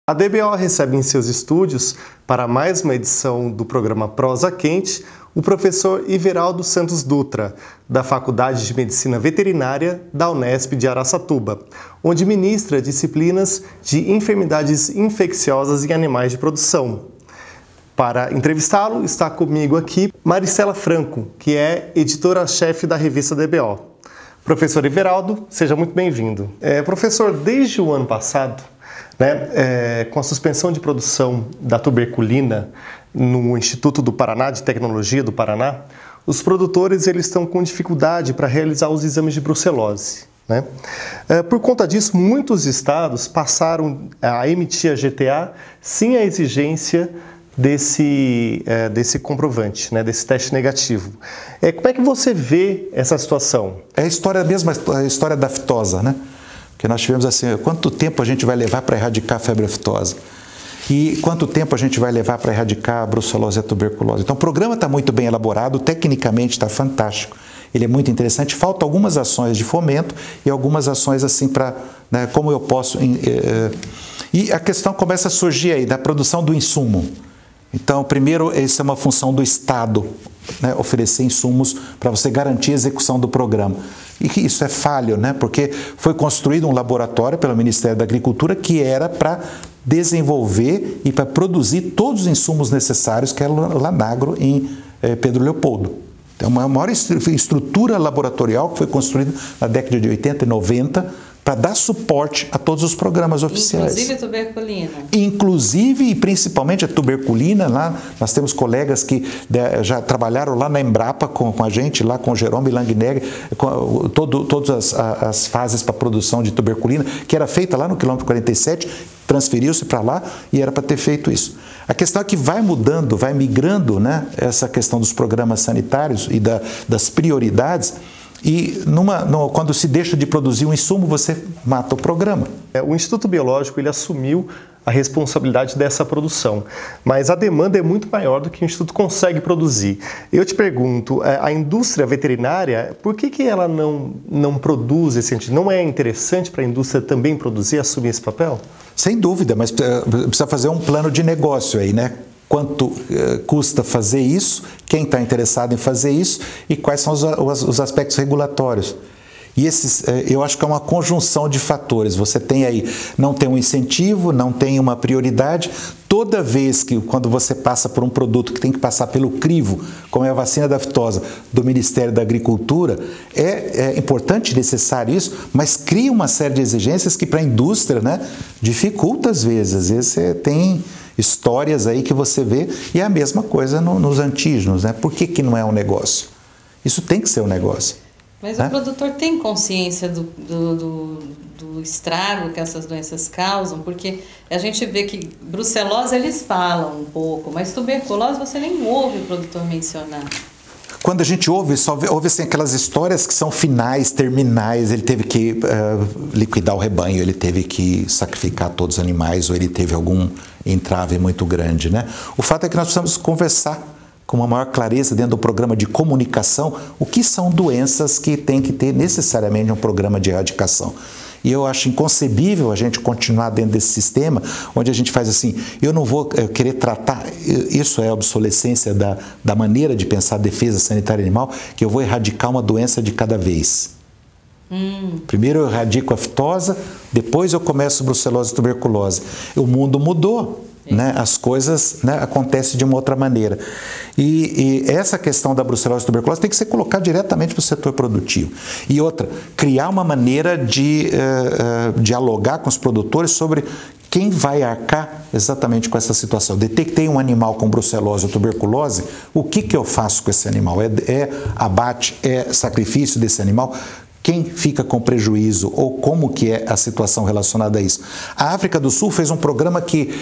A DBO recebe em seus estúdios, para mais uma edição do programa Prosa Quente, o professor Iveraldo Santos Dutra, da Faculdade de Medicina Veterinária da Unesp de Araçatuba, onde ministra disciplinas de enfermidades infecciosas em animais de produção. Para entrevistá-lo, está comigo aqui Maricela Franco, que é editora-chefe da revista DBO. Professor Iveraldo, seja muito bem-vindo. Professor, desde o ano passado, com a suspensão de produção da tuberculina no Instituto do Paraná, de Tecnologia do Paraná, os produtores eles estão com dificuldade para realizar os exames de brucelose. Por conta disso, muitos estados passaram a emitir a GTA sem a exigência desse comprovante, desse teste negativo. Como é que você vê essa situação? É a história mesmo, a história da aftosa, Porque nós tivemos assim, quanto tempo a gente vai levar para erradicar a febre aftosa? E quanto tempo a gente vai levar para erradicar a brucelose e a tuberculose? Então o programa está muito bem elaborado, tecnicamente está fantástico. Ele é muito interessante, faltam algumas ações de fomento e algumas ações assim para, como eu posso... E a questão começa a surgir aí da produção do insumo. Então, primeiro, isso é uma função do Estado, oferecer insumos para você garantir a execução do programa. E isso é falho, porque foi construído um laboratório pelo Ministério da Agricultura que era para desenvolver e para produzir todos os insumos necessários, que é o Lanagro em Pedro Leopoldo. Então, uma maior estrutura laboratorial que foi construída na década de 80 e 90 para dar suporte a todos os programas oficiais. Inclusive a tuberculina. Inclusive e principalmente a tuberculina. Lá nós temos colegas que já trabalharam lá na Embrapa com a gente, lá com o Jerome Langnegger, todas as fases para a produção de tuberculina, que era feita lá no quilômetro 47, transferiu-se para lá e era para ter feito isso. A questão é que vai mudando, vai migrando, essa questão dos programas sanitários e das prioridades. E quando se deixa de produzir um insumo, você mata o programa. O Instituto Biológico ele assumiu a responsabilidade dessa produção, mas a demanda é muito maior do que o Instituto consegue produzir. Eu te pergunto, a indústria veterinária, por que ela não produz esse sentido? Não é interessante para a indústria também produzir, assumir esse papel? Sem dúvida, mas precisa fazer um plano de negócio aí, Quanto custa fazer isso, quem está interessado em fazer isso e quais são os aspectos regulatórios. E eu acho que é uma conjunção de fatores. Você tem aí, não tem um incentivo, não tem uma prioridade. Toda vez quando você passa por um produto que tem que passar pelo crivo, como é a vacina da aftosa do Ministério da Agricultura, é importante e necessário isso, mas cria uma série de exigências que para a indústria dificulta às vezes. Às vezes você tem histórias aí que você vê, e é a mesma coisa nos antígenos, Por que não é um negócio? Isso tem que ser um negócio. Mas o produtor tem consciência do estrago que essas doenças causam? Porque a gente vê que brucelose eles falam um pouco, mas tuberculose você nem ouve o produtor mencionar. Quando a gente ouve, ouve assim, aquelas histórias que são finais, terminais, ele teve que liquidar o rebanho, ele teve que sacrificar todos os animais, ou ele teve algum entrave muito grande, O fato é que nós precisamos conversar com uma maior clareza dentro do programa de comunicação o que são doenças que tem que ter necessariamente um programa de erradicação. E eu acho inconcebível a gente continuar dentro desse sistema onde a gente faz assim, eu não vou querer tratar, isso é a obsolescência da maneira de pensar a defesa sanitária animal, que eu vou erradicar uma doença de cada vez. Primeiro eu erradico a aftosa, depois eu começo brucelose e tuberculose. O mundo mudou. As coisas acontecem de uma outra maneira. E essa questão da brucelose e tuberculose tem que ser colocada diretamente para o setor produtivo. E outra, criar uma maneira de dialogar com os produtores sobre quem vai arcar exatamente com essa situação. Detectei um animal com brucelose ou tuberculose, o que eu faço com esse animal? É abate, é sacrifício desse animal? Quem fica com prejuízo ou como que é a situação relacionada a isso? A África do Sul fez um programa que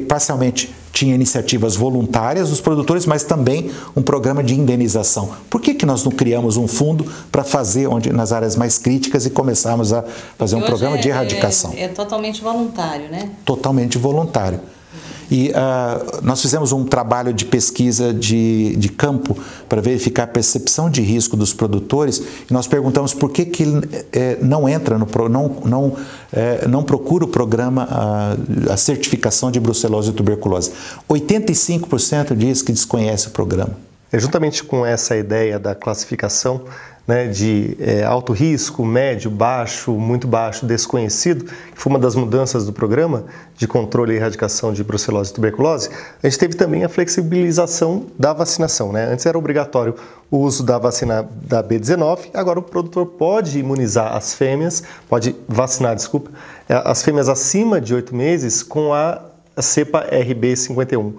parcialmente tinha iniciativas voluntárias dos produtores, mas também um programa de indenização. Por que nós não criamos um fundo para fazer nas áreas mais críticas e começarmos a fazer um programa de erradicação? É totalmente voluntário, Totalmente voluntário. E nós fizemos um trabalho de pesquisa de campo para verificar a percepção de risco dos produtores e nós perguntamos por que não entra não procura o programa a certificação de brucelose e tuberculose. 85% diz que desconhece o programa. Juntamente com essa ideia da classificação, né, de alto risco, médio, baixo, muito baixo, desconhecido, que foi uma das mudanças do programa de controle e erradicação de brucelose e tuberculose, a gente teve também a flexibilização da vacinação, né? Antes era obrigatório o uso da vacina da B19, agora o produtor pode imunizar as fêmeas, pode vacinar, desculpa, as fêmeas acima de 8 meses com a cepa RB51.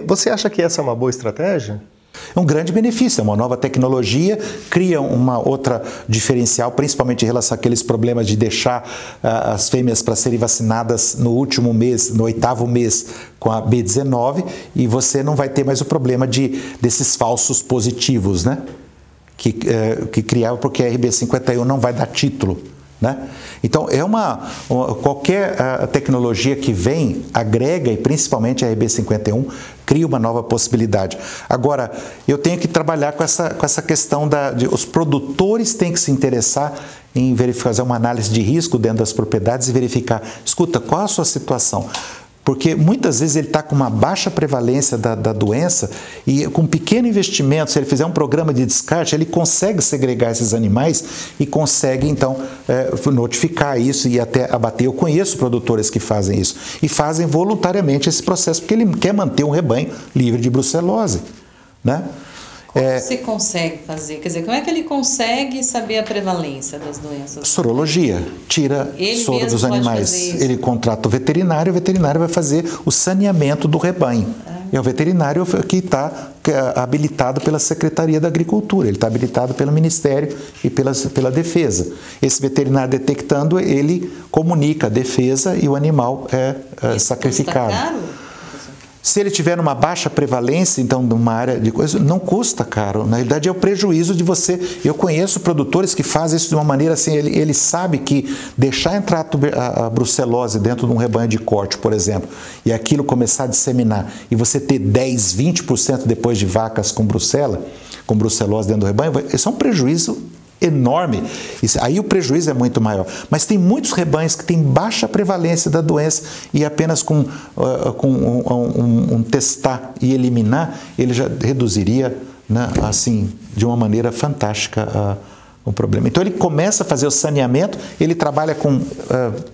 Você acha que essa é uma boa estratégia? É um grande benefício, é uma nova tecnologia, cria uma outra diferencial, principalmente em relação àqueles problemas de deixar as fêmeas para serem vacinadas no último mês, no 8º mês com a B19, e você não vai ter mais o problema desses falsos positivos, né? Que criavam porque a RB51 não vai dar título. Né? Então, qualquer tecnologia que vem, agrega, e principalmente a RB51, cria uma nova possibilidade. Agora, eu tenho que trabalhar com essa questão os produtores têm que se interessar em fazer uma análise de risco dentro das propriedades e verificar, escuta, qual a sua situação? Porque muitas vezes ele está com uma baixa prevalência da doença e com pequeno investimento, se ele fizer um programa de descarte, ele consegue segregar esses animais e consegue então notificar isso e até abater. Eu conheço produtores que fazem isso e fazem voluntariamente esse processo porque ele quer manter um rebanho livre de brucelose, né? Como se consegue fazer? Quer dizer, como é que ele consegue saber a prevalência das doenças? Sorologia. Tira soro dos animais. Ele contrata o veterinário vai fazer o saneamento do rebanho. É o veterinário que está habilitado pela Secretaria da Agricultura, ele está habilitado pelo Ministério e pela Defesa. Esse veterinário detectando, ele comunica a defesa e o animal é sacrificado. Custa caro? Se ele tiver uma baixa prevalência, então, numa área de coisa, não custa caro. Na realidade, é o prejuízo de você. Eu conheço produtores que fazem isso de uma maneira assim, ele sabe que deixar entrar a brucelose dentro de um rebanho de corte, por exemplo, e aquilo começar a disseminar, e você ter 10, 20% depois de vacas com brucelose dentro do rebanho, isso é um prejuízo enorme. Aí o prejuízo é muito maior. Mas tem muitos rebanhos que têm baixa prevalência da doença e apenas com testar e eliminar, ele já reduziria, né, assim, de uma maneira fantástica o problema. Então ele começa a fazer o saneamento, ele trabalha com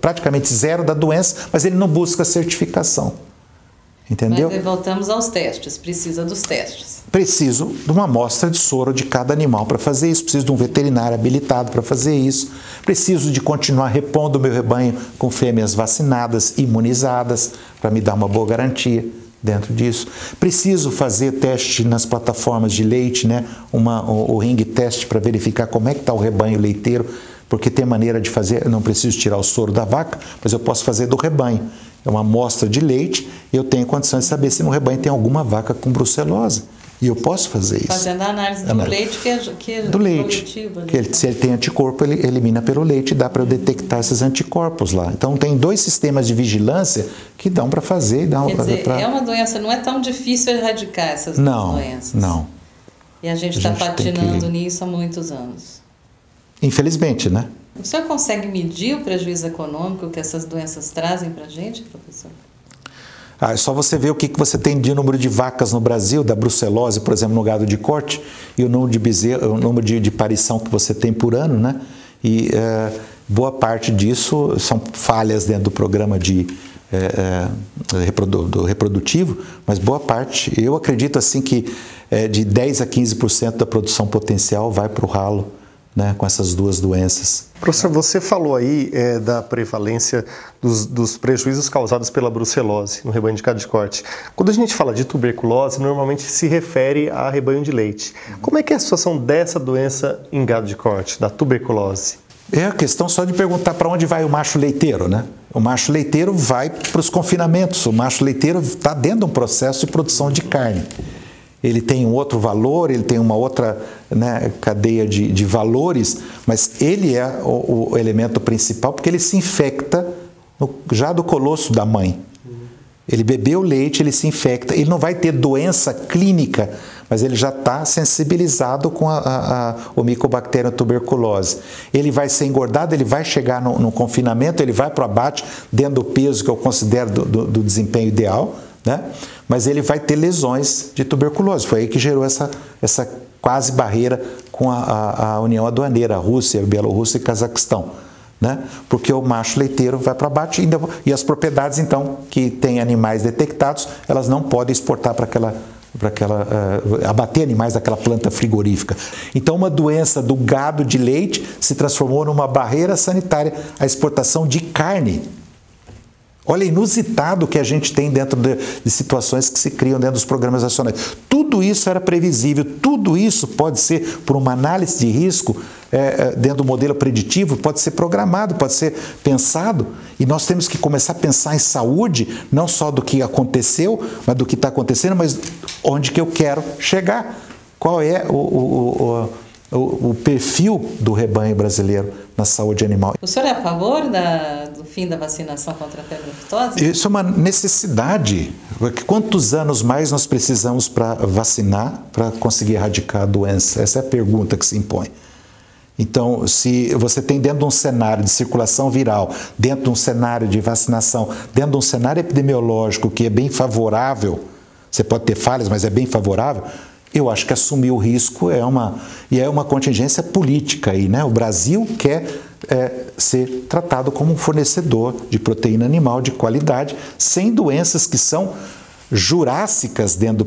praticamente zero da doença, mas ele não busca certificação. Entendeu? Mas voltamos aos testes, precisa dos testes. Preciso de uma amostra de soro de cada animal para fazer isso, preciso de um veterinário habilitado para fazer isso, preciso de continuar repondo o meu rebanho com fêmeas vacinadas, imunizadas, para me dar uma boa garantia dentro disso. Preciso fazer teste nas plataformas de leite, né? O ring test para verificar como é que está o rebanho leiteiro, porque tem maneira de fazer, eu não preciso tirar o soro da vaca, mas eu posso fazer do rebanho. É uma amostra de leite e eu tenho condições de saber se no rebanho tem alguma vaca com brucelose. E eu posso fazer isso. Fazendo a análise do leite, que é do leite. Coletivo, Se ele tem anticorpo, ele elimina pelo leite e dá para eu detectar esses anticorpos lá. Então, tem 2 sistemas de vigilância que dão para fazer. Quer dizer, é uma doença, não é tão difícil erradicar essas doenças. Não. E a gente está patinando nisso há muitos anos. Infelizmente, né? O senhor consegue medir o prejuízo econômico que essas doenças trazem para a gente, professor? É só você ver o que você tem de número de vacas no Brasil, da brucelose, por exemplo, no gado de corte, e o número de bezerro, o número de parição que você tem por ano, né? E boa parte disso são falhas dentro do programa do reprodutivo, mas boa parte, eu acredito assim que de 10 a 15% da produção potencial vai para o ralo, né, com essas 2 doenças. Professor, você falou aí da prevalência dos prejuízos causados pela brucelose no rebanho de gado de corte. Quando a gente fala de tuberculose, normalmente se refere a rebanho de leite. Como é que é a situação dessa doença em gado de corte, da tuberculose? É a questão só de perguntar para onde vai o macho leiteiro, né? O macho leiteiro vai para os confinamentos, o macho leiteiro está dentro de um processo de produção de carne. Ele tem um outro valor, ele tem uma outra, né, cadeia de valores, mas ele é o elemento principal porque ele se infecta já do colosso da mãe. Ele bebeu leite, ele se infecta, ele não vai ter doença clínica, mas ele já está sensibilizado com o Mycobacterium tuberculose. Ele vai ser engordado, ele vai chegar no confinamento, ele vai para o abate dentro do peso que eu considero do desempenho ideal, né? Mas ele vai ter lesões de tuberculose. Foi aí que gerou essa quase barreira com a União Aduaneira, a Rússia, a Bielorrússia e Cazaquistão, né? Porque o macho leiteiro vai para abate e as propriedades, então, que têm animais detectados, elas não podem exportar para abater animais daquela planta frigorífica. Então, uma doença do gado de leite se transformou numa barreira sanitária à exportação de carne. Olha, inusitado que a gente tem dentro de situações que se criam dentro dos programas nacionais. Tudo isso era previsível, tudo isso pode ser, por uma análise de risco, dentro do modelo preditivo, pode ser programado, pode ser pensado. E nós temos que começar a pensar em saúde, não só do que aconteceu, mas do que está acontecendo, mas onde que eu quero chegar. Qual é o perfil do rebanho brasileiro na saúde animal. O senhor é a favor do fim da vacinação contra a febre aftosa? Isso é uma necessidade, porque quantos anos mais nós precisamos para vacinar, para conseguir erradicar a doença? Essa é a pergunta que se impõe. Então, se você tem dentro de um cenário de circulação viral, dentro de um cenário de vacinação, dentro de um cenário epidemiológico que é bem favorável, você pode ter falhas, mas é bem favorável, eu acho que assumir o risco é uma contingência política aí, né? O Brasil quer ser tratado como um fornecedor de proteína animal de qualidade, sem doenças que são jurássicas dentro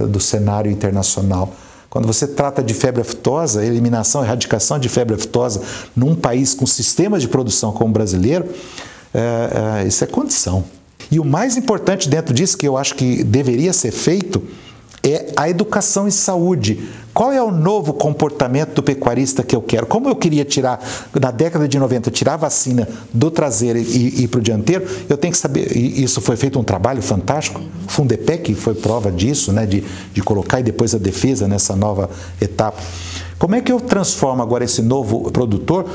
do cenário internacional. Quando você trata de febre aftosa, eliminação, erradicação de febre aftosa num país com sistemas de produção como o brasileiro, isso é condição. E o mais importante dentro disso, que eu acho que deveria ser feito, é a educação em saúde. Qual é o novo comportamento do pecuarista que eu quero? Como eu queria tirar, na década de 90, tirar a vacina do traseiro e ir para o dianteiro, eu tenho que saber, e isso foi feito um trabalho fantástico, o Fundepec foi prova disso, né, de colocar e depois a defesa nessa nova etapa. Como é que eu transformo agora esse novo produtor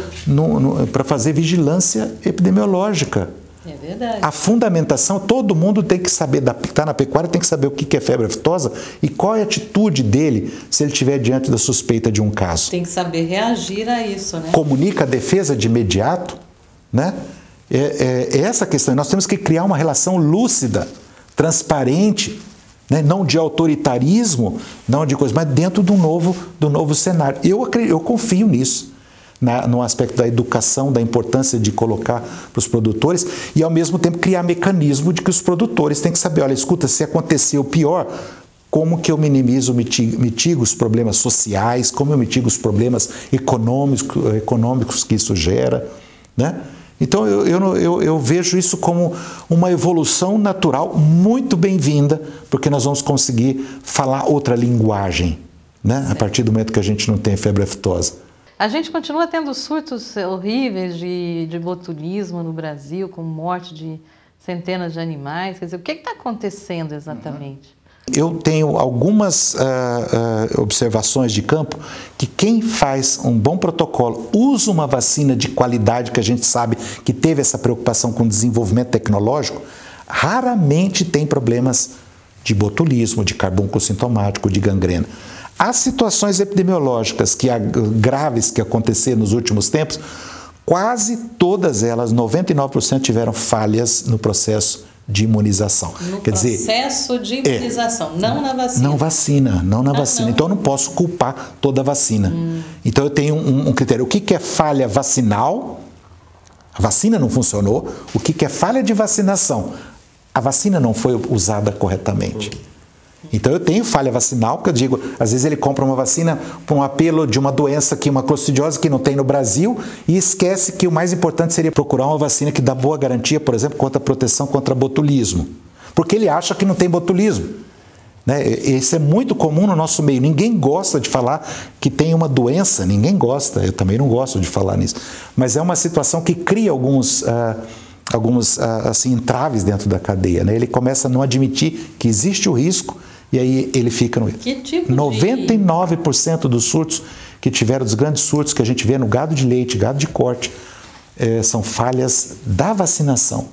para fazer vigilância epidemiológica? É verdade. A fundamentação, todo mundo tem que saber, que está na pecuária, tem que saber o que é febre aftosa e qual é a atitude dele se ele estiver diante da suspeita de um caso. Tem que saber reagir a isso, né? Comunica a defesa de imediato, né? É essa a questão. Nós temos que criar uma relação lúcida, transparente, né? Não de autoritarismo, não de coisa, mas dentro do novo cenário. Eu confio nisso. No aspecto da educação, da importância de colocar para os produtores e, ao mesmo tempo, criar mecanismo de que os produtores têm que saber, olha, escuta, se acontecer o pior, como que eu mitigo os problemas sociais, como eu mitigo os problemas econômicos que isso gera, né? Então, eu vejo isso como uma evolução natural muito bem-vinda, porque nós vamos conseguir falar outra linguagem, né? A partir do momento que a gente não tem febre aftosa. A gente continua tendo surtos horríveis de botulismo no Brasil, com morte de centenas de animais. Quer dizer, o que está acontecendo exatamente? Eu tenho algumas observações de campo que quem faz um bom protocolo, usa uma vacina de qualidade que a gente sabe que teve essa preocupação com o desenvolvimento tecnológico, raramente tem problemas de botulismo, de carbúnculo sintomático, de gangrena. As situações epidemiológicas graves que aconteceram nos últimos tempos, quase todas elas, 99%, tiveram falhas no processo de imunização. Processo de imunização, não na vacina. Não na vacina. Então eu não posso culpar toda a vacina. Então eu tenho um critério. O que é falha vacinal? A vacina não funcionou. O que é falha de vacinação? A vacina não foi usada corretamente. Então eu tenho falha vacinal, porque eu digo, às vezes ele compra uma vacina para um apelo de uma doença, uma clostridiose que não tem no Brasil, e esquece que o mais importante seria procurar uma vacina que dá boa garantia, por exemplo, contra a proteção contra botulismo. Porque ele acha que não tem botulismo. Né? Isso é muito comum no nosso meio. Ninguém gosta de falar que tem uma doença, ninguém gosta, eu também não gosto de falar nisso. Mas é uma situação que cria alguns assim, entraves dentro da cadeia. Né? Ele começa a não admitir que existe o risco, e aí ele fica no... Que tipo 99% dos surtos que tiveram, dos grandes surtos que a gente vê no gado de leite, gado de corte, são falhas da vacinação.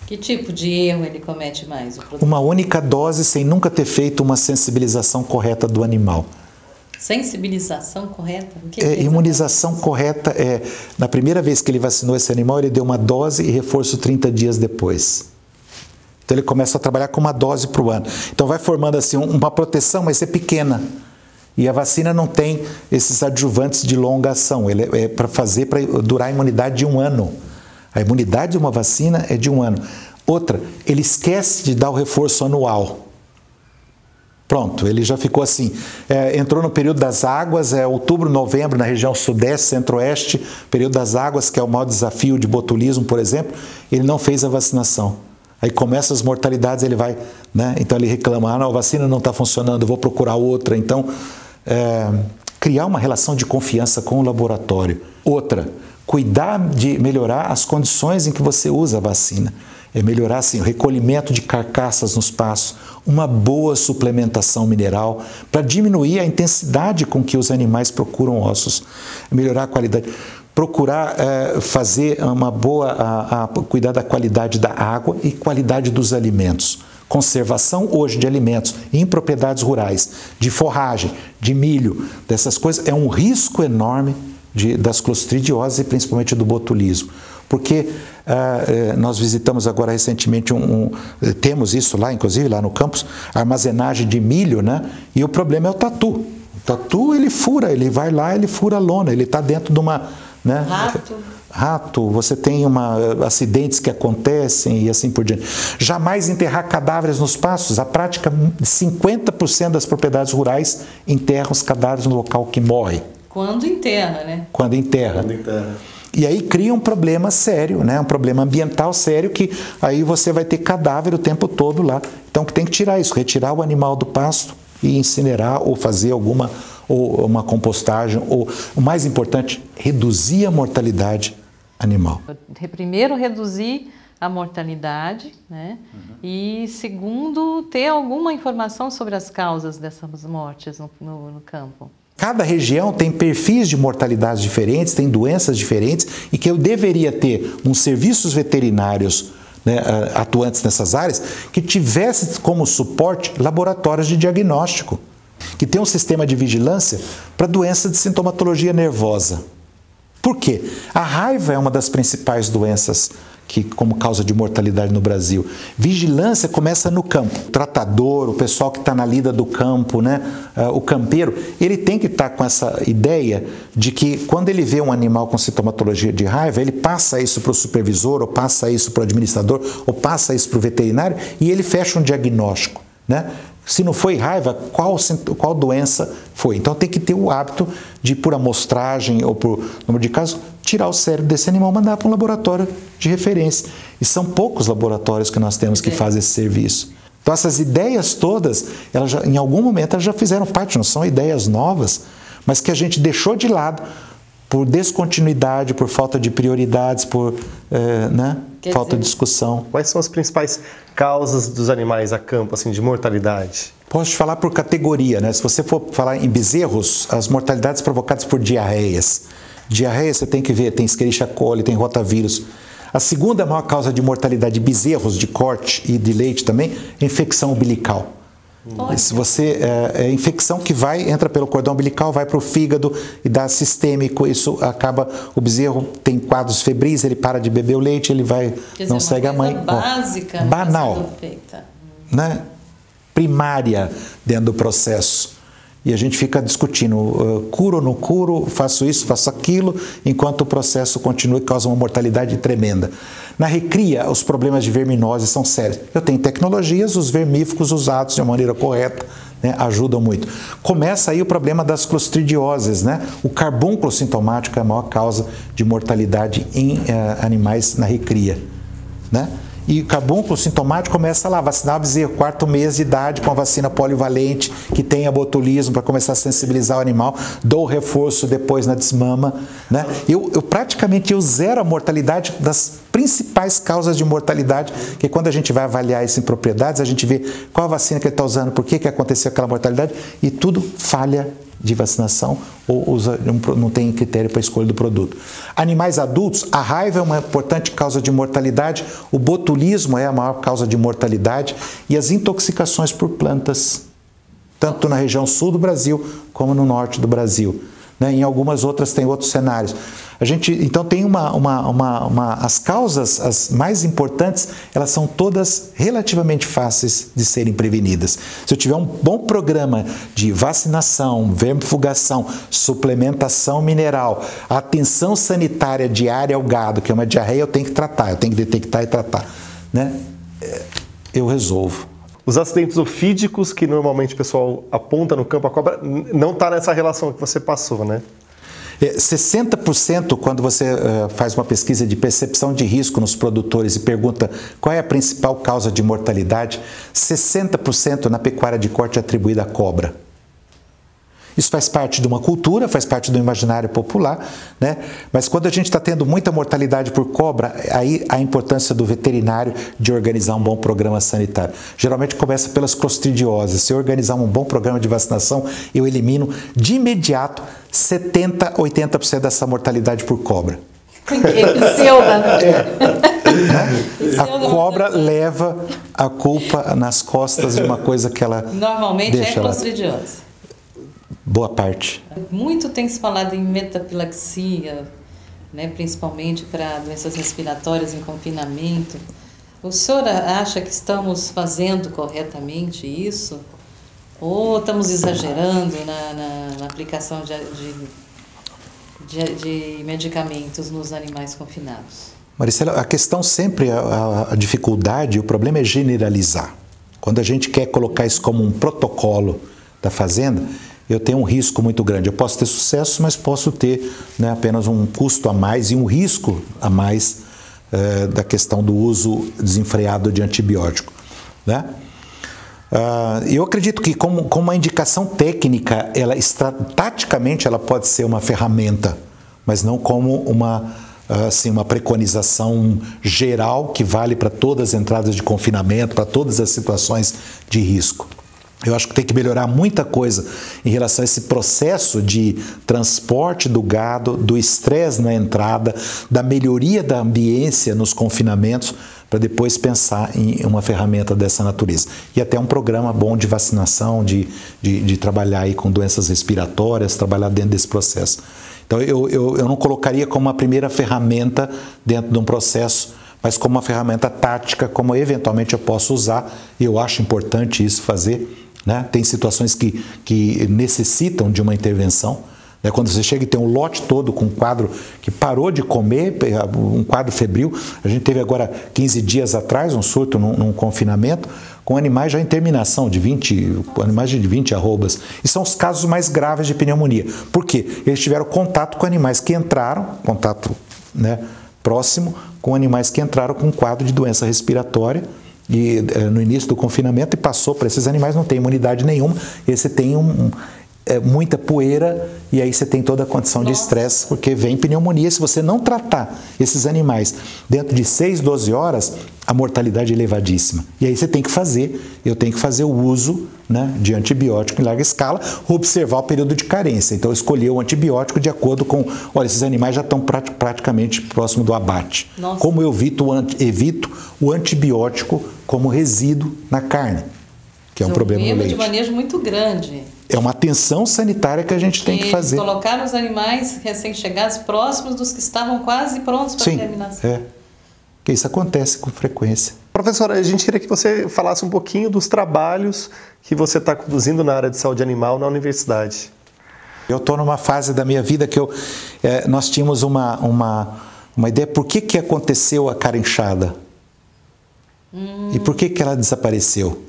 Que tipo de erro ele comete mais? Uma única dose sem nunca ter feito uma sensibilização correta do animal. Sensibilização correta? O que imunização correta é, na primeira vez que ele vacinou esse animal, ele deu uma dose e reforço 30 dias depois. Então ele começa a trabalhar com uma dose por ano. Então vai formando assim uma proteção, mas é pequena. E a vacina não tem esses adjuvantes de longa ação. Ele é para durar a imunidade de 1 ano. A imunidade de uma vacina é de 1 ano. Outra, ele esquece de dar o reforço anual. Pronto, ele já ficou assim. Entrou no período das águas, outubro, novembro, na região sudeste, centro-oeste, período das águas, que é o maior desafio de botulismo, por exemplo, ele não fez a vacinação. Aí começam as mortalidades, ele vai, né? Então ele reclama, não, a vacina não está funcionando, eu vou procurar outra. Então, criar uma relação de confiança com o laboratório. Outra, cuidar de melhorar as condições em que você usa a vacina. Melhorar assim, o recolhimento de carcaças nos pastos, uma boa suplementação mineral para diminuir a intensidade com que os animais procuram ossos, melhorar a qualidade. Procurar fazer uma boa, cuidar da qualidade da água e qualidade dos alimentos. Conservação hoje de alimentos em propriedades rurais, de forragem, de milho, dessas coisas, é um risco enorme das clostridioses e principalmente do botulismo. Porque nós visitamos agora recentemente, temos isso lá, inclusive lá no campus, armazenagem de milho, né? E o problema é o tatu. O tatu, ele fura, ele vai lá, ele fura a lona, ele está dentro de uma... Né? Rato, você tem acidentes que acontecem e assim por diante. Jamais enterrar cadáveres nos pastos. A prática, 50% das propriedades rurais enterram os cadáveres no local que morre. Quando enterra, né? Quando enterra. E aí cria um problema sério, né? Um problema ambiental sério, que aí você vai ter cadáver o tempo todo lá. Então tem que tirar isso, retirar o animal do pasto e incinerar ou fazer ou uma compostagem, ou o mais importante, reduzir a mortalidade animal. Primeiro, reduzir a mortalidade, né? E segundo, ter alguma informação sobre as causas dessas mortes no campo. Cada região tem perfis de mortalidade diferentes, tem doenças diferentes, e que eu deveria ter uns serviços veterinários, né, atuantes nessas áreas, que tivesse como suporte laboratórios de diagnóstico, que tem um sistema de vigilância para doenças de sintomatologia nervosa. Por quê? A raiva é uma das principais doenças como causa de mortalidade no Brasil. Vigilância começa no campo. O tratador, o pessoal que está na lida do campo, né? O campeiro, ele tem que estar com essa ideia de que quando ele vê um animal com sintomatologia de raiva, ele passa isso para o supervisor, ou passa isso para o administrador, ou passa isso para o veterinário, e ele fecha um diagnóstico, né? Se não foi raiva, qual doença foi? Então tem que ter o hábito de, por amostragem ou por número de casos, tirar o cérebro desse animal e mandar para um laboratório de referência. E são poucos laboratórios que nós temos que fazem esse serviço. Então essas ideias todas, em algum momento elas já fizeram parte, não são ideias novas, mas que a gente deixou de lado por descontinuidade, por falta de prioridades, por falta de discussão. Quais são as principais causas dos animais a campo, assim, de mortalidade? Posso te falar por categoria, né? Se você for falar em bezerros, as mortalidades provocadas por diarreias. Diarreia, você tem que ver, tem Escherichia coli, tem rotavírus. A segunda maior causa de mortalidade de bezerros, de corte e de leite também, é infecção umbilical. Se você infecção que entra pelo cordão umbilical, vai para o fígado e dá sistêmico, isso acaba, o bezerro tem quadros febris, ele para de beber o leite, ele vai, não segue a mãe. Básica, banal, né? Primária dentro do processo. E a gente fica discutindo, curo ou não curo, faço isso, faço aquilo, enquanto o processo continua e causa uma mortalidade tremenda. Na recria, os problemas de verminose são sérios. Eu tenho tecnologias, os vermífugos usados de uma maneira correta, né, ajudam muito. Começa aí o problema das clostridioses, né? O carbúnculo sintomático é a maior causa de mortalidade em animais na recria, né? E o carbúnculo sintomático começa lá, vacinar o bezerro, 4º mês de idade, com a vacina polivalente, que tenha botulismo, para começar a sensibilizar o animal, dou o reforço depois na desmama, né? Eu praticamente zero a mortalidade principais causas de mortalidade, que quando a gente vai avaliar isso em propriedades, a gente vê qual a vacina que ele está usando, por que aconteceu aquela mortalidade, e tudo falha de vacinação ou não tem critério para a escolha do produto. Animais adultos, a raiva é uma importante causa de mortalidade, o botulismo é a maior causa de mortalidade e as intoxicações por plantas, tanto na região sul do Brasil como no norte do Brasil. Em algumas outras tem outros cenários. A gente, então, tem as causas, as mais importantes, elas são todas relativamente fáceis de serem prevenidas. Se eu tiver um bom programa de vacinação, vermifugação, suplementação mineral, atenção sanitária diária ao gado, que é uma diarreia, eu tenho que tratar, eu tenho que detectar e tratar, né? Eu resolvo. Os acidentes ofídicos, que normalmente o pessoal aponta no campo, a cobra não está nessa relação que você passou, né? 60% quando você faz uma pesquisa de percepção de risco nos produtores e pergunta qual é a principal causa de mortalidade, 60% na pecuária de corte é atribuída à cobra. Isso faz parte de uma cultura, faz parte do imaginário popular, né? Mas quando a gente está tendo muita mortalidade por cobra, aí a importância do veterinário de organizar um bom programa sanitário. Geralmente começa pelas clostridioses. Se eu organizar um bom programa de vacinação, eu elimino de imediato 70%, 80% dessa mortalidade por cobra. A cobra leva a culpa nas costas de uma coisa que ela normalmente deixa é clostridiose. Boa parte. Muito tem se falado em metapilaxia, né, principalmente para doenças respiratórias em confinamento. O senhor acha que estamos fazendo corretamente isso? Ou estamos exagerando na aplicação de medicamentos nos animais confinados? Maricela, a questão sempre, a dificuldade, o problema é generalizar. Quando a gente quer colocar isso como um protocolo da fazenda, eu tenho um risco muito grande. Eu posso ter sucesso, mas posso ter, né, apenas um custo a mais e um risco a mais da questão do uso desenfreado de antibiótico, né? Eu acredito que como uma indicação técnica, taticamente ela pode ser uma ferramenta, mas não como uma preconização geral que vale para todas as entradas de confinamento, para todas as situações de risco. Eu acho que tem que melhorar muita coisa em relação a esse processo de transporte do gado, do estresse na entrada, da melhoria da ambiência nos confinamentos, para depois pensar em uma ferramenta dessa natureza. E até um programa bom de vacinação, de trabalhar aí com doenças respiratórias, trabalhar dentro desse processo. Então eu não colocaria como uma primeira ferramenta dentro de um processo, mas como uma ferramenta tática, como eventualmente eu posso usar, e eu acho importante isso fazer. Né? Tem situações que necessitam de uma intervenção. Né? Quando você chega e tem um lote todo com um quadro que parou de comer, um quadro febril. A gente teve agora 15 dias atrás um surto num confinamento com animais já em terminação, animais de 20 arrobas. E são os casos mais graves de pneumonia. Por quê? Eles tiveram contato com animais que entraram, contato, né, próximo, com animais que entraram com um quadro de doença respiratória, e no início do confinamento, e passou para esses animais, não tem imunidade nenhuma, e você tem muita poeira, e aí você tem toda a condição de estresse, porque vem pneumonia. Se você não tratar esses animais dentro de 6, 12 horas, a mortalidade é elevadíssima. E aí eu tenho que fazer o uso, né, de antibiótico em larga escala, observar o período de carência. Então, escolher o antibiótico de acordo com, olha, esses animais já estão praticamente próximo do abate. Nossa. Como eu evito o antibiótico como resíduo na carne, que é um problema no leite. É um de manejo muito grande. É uma atenção sanitária que a gente tem que fazer. Colocar os animais recém-chegados próximos dos que estavam quase prontos para a terminação. Porque isso acontece com frequência. Professora, a gente queria que você falasse um pouquinho dos trabalhos que você está conduzindo na área de saúde animal na universidade. Eu estou numa fase da minha vida que nós tínhamos uma ideia por que aconteceu a carinchada. E por que ela desapareceu.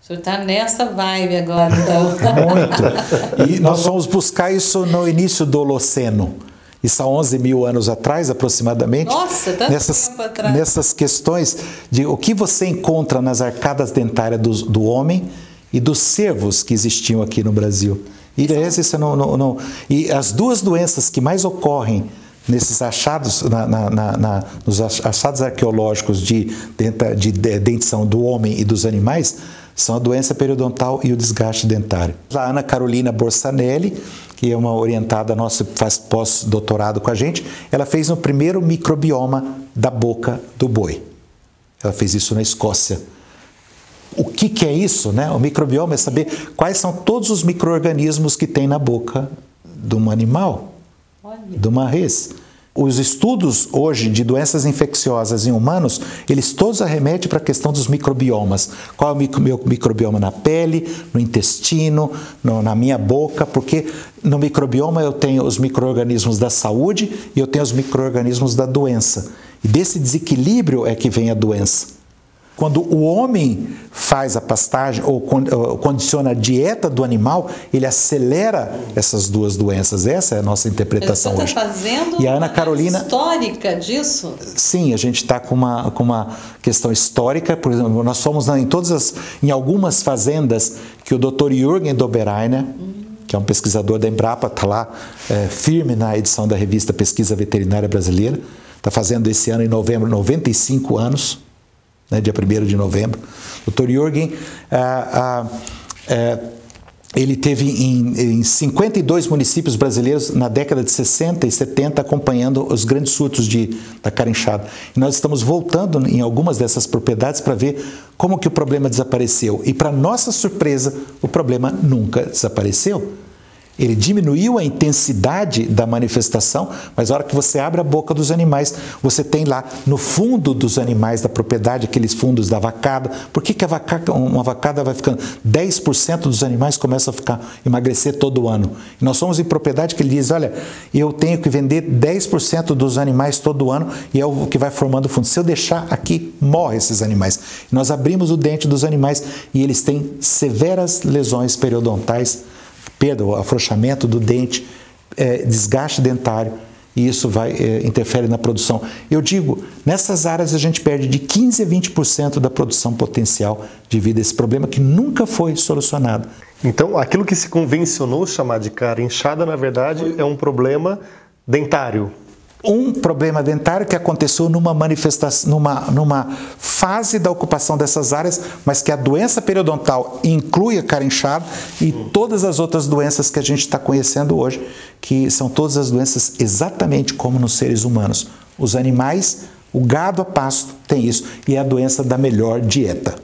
O senhor está nessa vibe agora, então. Muito. E nós fomos buscar isso no início do Holoceno. Isso há 11 mil anos atrás, aproximadamente. Nossa, tanto tempo atrás. Nessas questões de o que você encontra nas arcadas dentárias do homem e dos cervos que existiam aqui no Brasil. E as duas doenças que mais ocorrem nesses achados, nos achados arqueológicos de dentição do homem e dos animais, são a doença periodontal e o desgaste dentário. A Ana Carolina Borsanelli, que é uma orientada nossa, faz pós-doutorado com a gente, ela fez o primeiro microbioma da boca do boi. Ela fez isso na Escócia. O que é isso, né? O microbioma é saber quais são todos os micro-organismos que tem na boca de um animal, de uma res. Os estudos hoje de doenças infecciosas em humanos, eles todos arremetem para a questão dos microbiomas. Qual é o meu microbioma na pele, no intestino, na minha boca, porque no microbioma eu tenho os micro-organismos da saúde e eu tenho os micro-organismos da doença. E desse desequilíbrio é que vem a doença. Quando o homem faz a pastagem ou condiciona a dieta do animal, ele acelera essas duas doenças. Essa é a nossa interpretação hoje. Você está fazendo e a Ana Carolina, uma histórica disso? Sim, a gente está com uma questão histórica. Por exemplo, nós fomos em algumas fazendas que o Dr. Jürgen Dobereiner, que é um pesquisador da Embrapa, está lá firme na edição da revista Pesquisa Veterinária Brasileira, está fazendo esse ano, em novembro, 95 anos. Dia 1º de novembro. O Dr. Jürgen, ele teve em 52 municípios brasileiros na década de 60 e 70 acompanhando os grandes surtos da carinchada. E nós estamos voltando em algumas dessas propriedades para ver como que o problema desapareceu. E para nossa surpresa, o problema nunca desapareceu. Ele diminuiu a intensidade da manifestação, mas a hora que você abre a boca dos animais, você tem lá no fundo dos animais da propriedade, aqueles fundos da vacada. Por que uma vacada vai ficando? 10% dos animais começam a emagrecer todo ano. E nós somos em propriedade que ele diz, olha, eu tenho que vender 10% dos animais todo ano e é o que vai formando o fundo. Se eu deixar aqui, morre esses animais. E nós abrimos o dente dos animais e eles têm severas lesões periodontais, perda, o afrouxamento do dente, desgaste dentário, e isso interfere na produção. Eu digo, nessas áreas a gente perde de 15% a 20% da produção potencial devido a esse problema que nunca foi solucionado. Então, aquilo que se convencionou chamar de carinchada, na verdade, é um problema dentário. Um problema dentário que aconteceu numa manifestação, numa fase da ocupação dessas áreas, mas que a doença periodontal inclui a carinchada e todas as outras doenças que a gente está conhecendo hoje, que são todas as doenças exatamente como nos seres humanos. Os animais, o gado a pasto tem isso, e é a doença da melhor dieta.